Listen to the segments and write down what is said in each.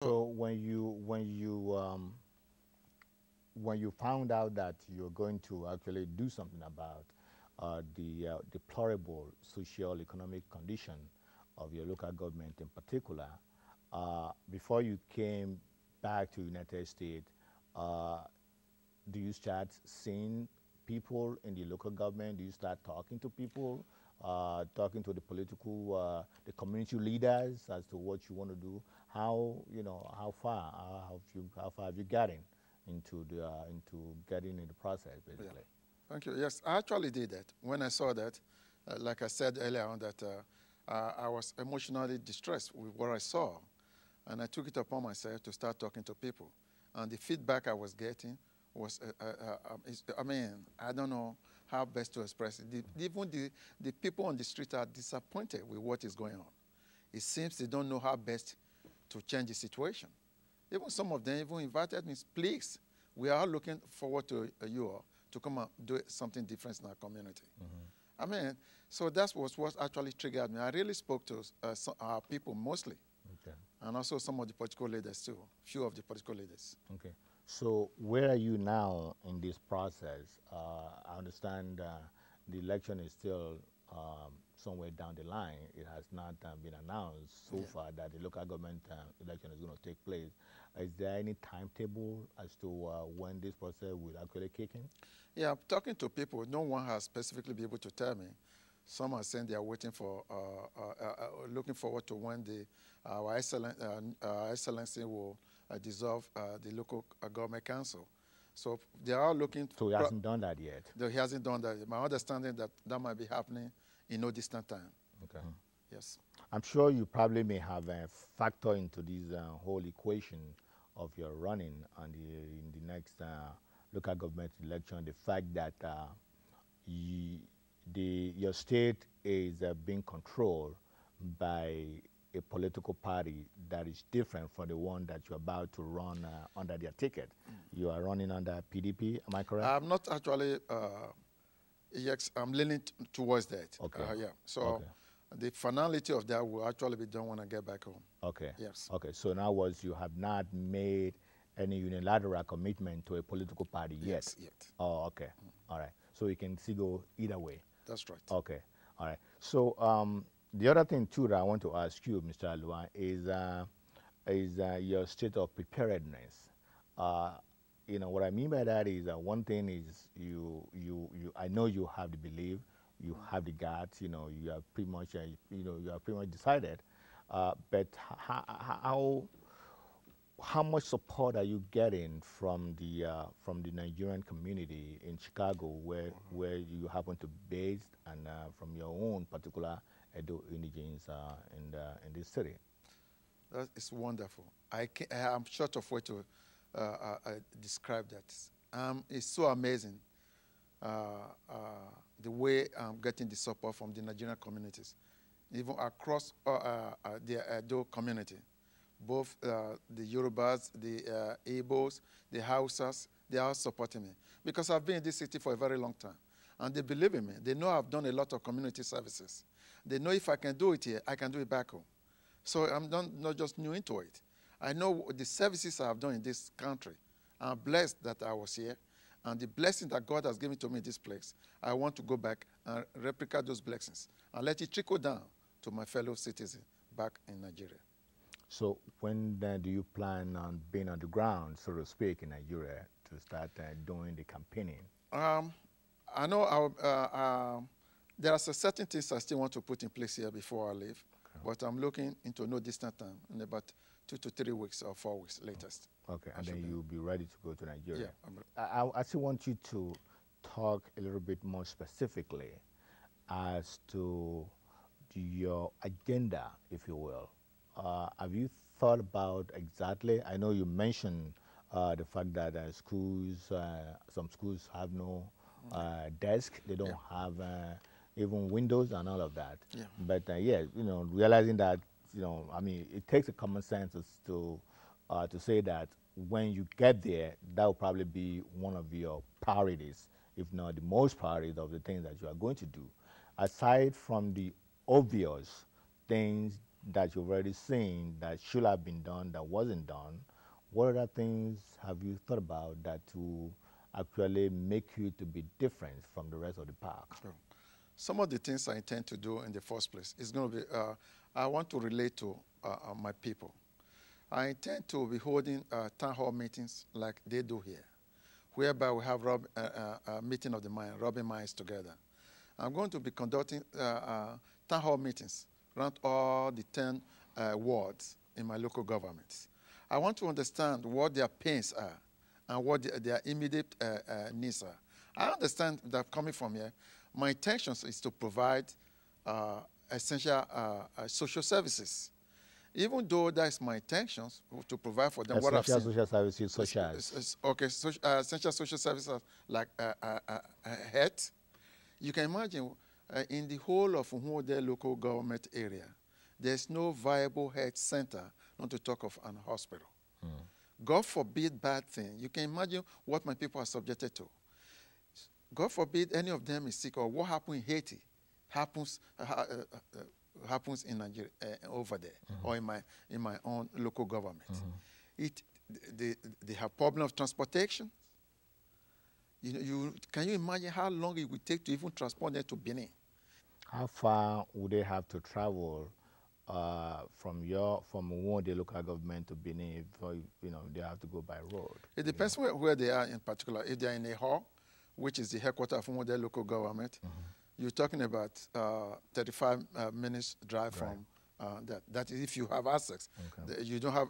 So when you found out that you're going to actually do something about the deplorable social economic condition of your local government in particular, before you came back to United States, uh, do you start seeing people in the local government? Do you start talking to people, talking to the political, the community leaders as to what you want to do? How far have you gotten into getting in the process, Yeah. basically? Thank you. Yes, I actually did that. When I saw that, like I said earlier on, that I was emotionally distressed with what I saw. And I took it upon myself to start talking to people. And the feedback I was getting was, I mean, I don't know how best to express it. Even the people on the street are disappointed with what is going on. It seems they don't know how best to change the situation. Even some of them even invited me, please, we are looking forward to you all to come and do something different in our community. I mean, so that was what actually triggered me. I really spoke to our people mostly, Okay. and also some of the political leaders too, few of the political leaders. Okay. So where are you now in this process? I understand the election is still somewhere down the line. It has not been announced so Yeah. far that the local government election is going to take place. Is there any timetable as to when this process will actually kick in? Yeah, talking to people, no one has specifically been able to tell me. Some are saying they are waiting for, looking forward to when our Excellency will dissolve the local government council. So they are looking. So he hasn't done that yet. Though he hasn't done that. My understanding that that might be happening in no distant time. Okay. Yes. I'm sure you probably may have a factor into this whole equation of your running on in the next local government election, the fact that your state is being controlled by a political party that is different from the one that you're about to run under their ticket. You are running under PDP, am I correct? I'm not actually, yes, I'm leaning towards that. Okay. Yeah. So Okay. the finality of that will actually be done when I get back home. Okay. Yes. Okay. So in other words, you have not made any unilateral commitment to a political party yet. Yes, yet. Oh, okay. All right. So you can see go either way. That's right. Okay. All right. So the other thing too that I want to ask you, Mr. Alohan, is your state of preparedness. Uh, what I mean by that is one thing is I know you have the belief, you have the guts, you are pretty much you are pretty much decided, but how much support are you getting from the Nigerian community in Chicago, where you happen to be based, and from your own particular Edo indigents in this city? That is wonderful. I'm short of way to describe that. It's so amazing the way I'm getting the support from the Nigerian communities, even across the Edo community. Both the Yorubas, the Igbos, the Hausas, they are supporting me. Because I've been in this city for a very long time. And they believe in me. They know I've done a lot of community services. They know if I can do it here, I can do it back home. So I'm not just new into it. I know the services I've done in this country. I'm blessed that I was here. And the blessing that God has given to me in this place, I want to go back and replicate those blessings and let it trickle down to my fellow citizens back in Nigeria. So when do you plan on being on the ground, so to speak, in Nigeria to start doing the campaigning? I know there are certain things I still want to put in place here before I leave, okay. But I'm looking into no distant time, in about 2 to 3 weeks or 4 weeks latest. Okay, and then you'll be ready to go to Nigeria. Yeah. I still want you to talk a little bit more specifically as to your agenda, if you will. Have you thought about exactly? I know you mentioned the fact that some schools have no desk. They don't have even windows and all of that. Yeah. But yeah, realizing that, I mean, it takes a common sense to say that when you get there, that will probably be one of your priorities, if not the most priorities of the things that you are going to do. Aside from the obvious things that you've already seen that should have been done that wasn't done, what other things have you thought about that will actually make you to be different from the rest of the park? Sure. Some of the things I intend to do in the first place is going to be, I want to relate to my people. I intend to be holding town hall meetings like they do here, whereby we have a meeting of the mind, rubbing minds together. I'm going to be conducting town hall meetings around all the 10 wards in my local governments. I want to understand what their pains are and what their immediate needs are. I understand that coming from here, my intentions is to provide essential social services. Even though that is my intentions to provide for them Essential what I've seen. social services such as? Okay, essential social services like health. You can imagine in the whole of Umuode local government area, there's no viable health center, not to talk of an hospital. God forbid bad thing. You can imagine what my people are subjected to. God forbid any of them is sick, or what happened in Haiti happens in Nigeria over there, or in my own local government. They have problem of transportation. Can you imagine how long it would take to even transport them to Benin? How far would they have to travel from one the local government to Benin before they have to go by road? It depends where they are in particular. If they are in a hall, which is the headquarters of one local government, you're talking about 35 minutes drive from that. That is if you have access. Okay. You don't have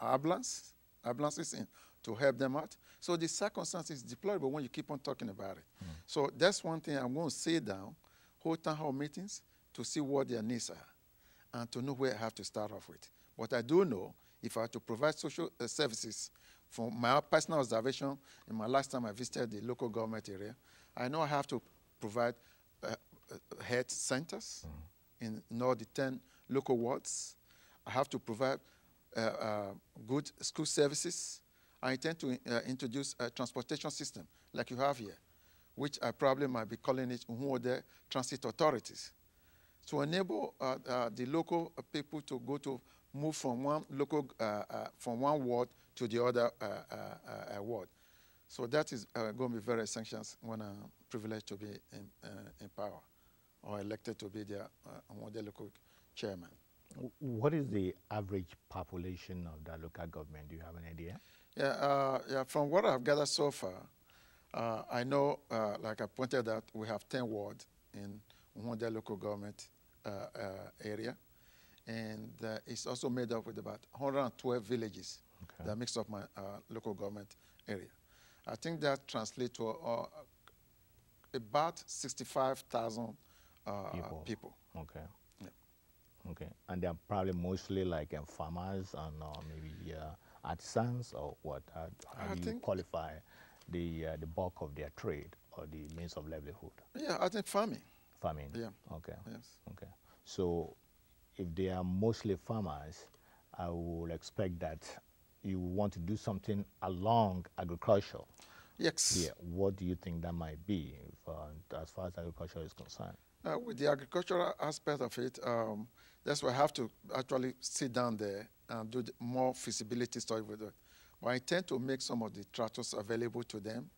ambulances in to help them out. So the circumstances deplorable when you keep on talking about it. So that's one thing I'm going to sit down, hold town hall meetings to see what their needs are and to know where I have to start off with. But I do know if I have to provide social services, from my personal observation in my last time I visited the local government area, I know I have to provide health centers in all the 10 local wards. I have to provide good school services. I intend to introduce a transportation system like you have here, which I probably might be calling it Umuode Transit Authorities, to enable the local people to move from one ward to the other ward. So that is going to be very essential when I'm privileged to be in power or elected to be the local chairman. What is the average population of the local government? Do you have an idea? Yeah, from what I've gathered so far, I know, like I pointed out, we have 10 wards in Umuode local government area, and it's also made up with about 112 villages that makes up my local government area. I think that translates to about 65,000 people. Okay. Yeah. Okay, and they're probably mostly like farmers and maybe artisans, or what? How do you qualify the bulk of their trade or the means of livelihood? Yeah, I think farming. Farming. Yeah. Okay. Yes. Okay. So, if they are mostly farmers, I would expect that you want to do something along agriculture. Yes. Yeah. What do you think that might be as far as agriculture is concerned? With the agricultural aspect of it, that's why I have to actually sit down there and do more feasibility study with it. But I tend to make some of the tractors available to them.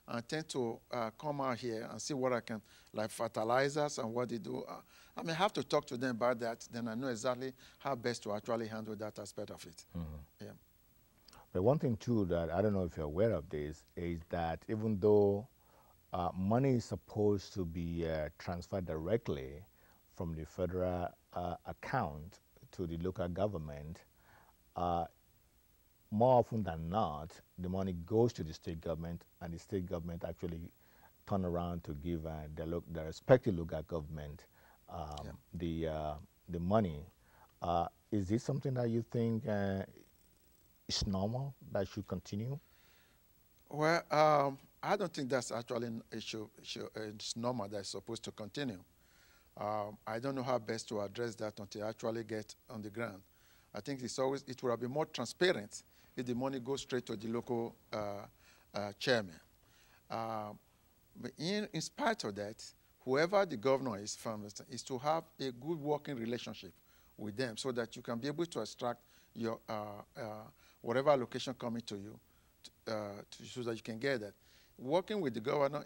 I tend to come out here and see what I can, like fertilizers and what they do. I may have to talk to them about that, then I know exactly how best to actually handle that aspect of it. Yeah. But one thing too that I don't know if you're aware of this is that even though money is supposed to be transferred directly from the federal account to the local government, more often than not, the money goes to the state government, and the state government actually turn around to give the respective local government the money. Is this something that you think is normal, that should continue? Well, I don't think that's actually it's normal, that's supposed to continue. I don't know how best to address that until I actually get on the ground. I think it would have been more transparent if the money goes straight to the local chairman. But in spite of that, whoever the governor is from, is to have a good working relationship with them so that you can be able to extract your whatever allocation coming to you so that you can get that. Working with the governor,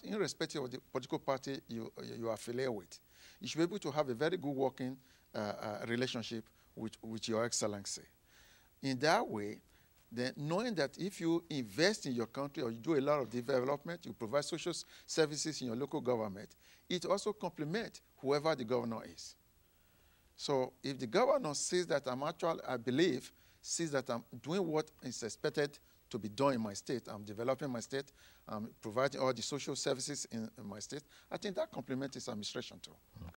irrespective of the political party you are affiliated with, you should be able to have a very good working relationship with Your Excellency. In that way, then knowing that if you invest in your country or you do a lot of development, you provide social services in your local government, it also complements whoever the governor is. So if the governor sees that I believe, sees that I'm doing what is expected to be done in my state, I'm developing my state, I'm providing all the social services in my state, I think that complements his administration too.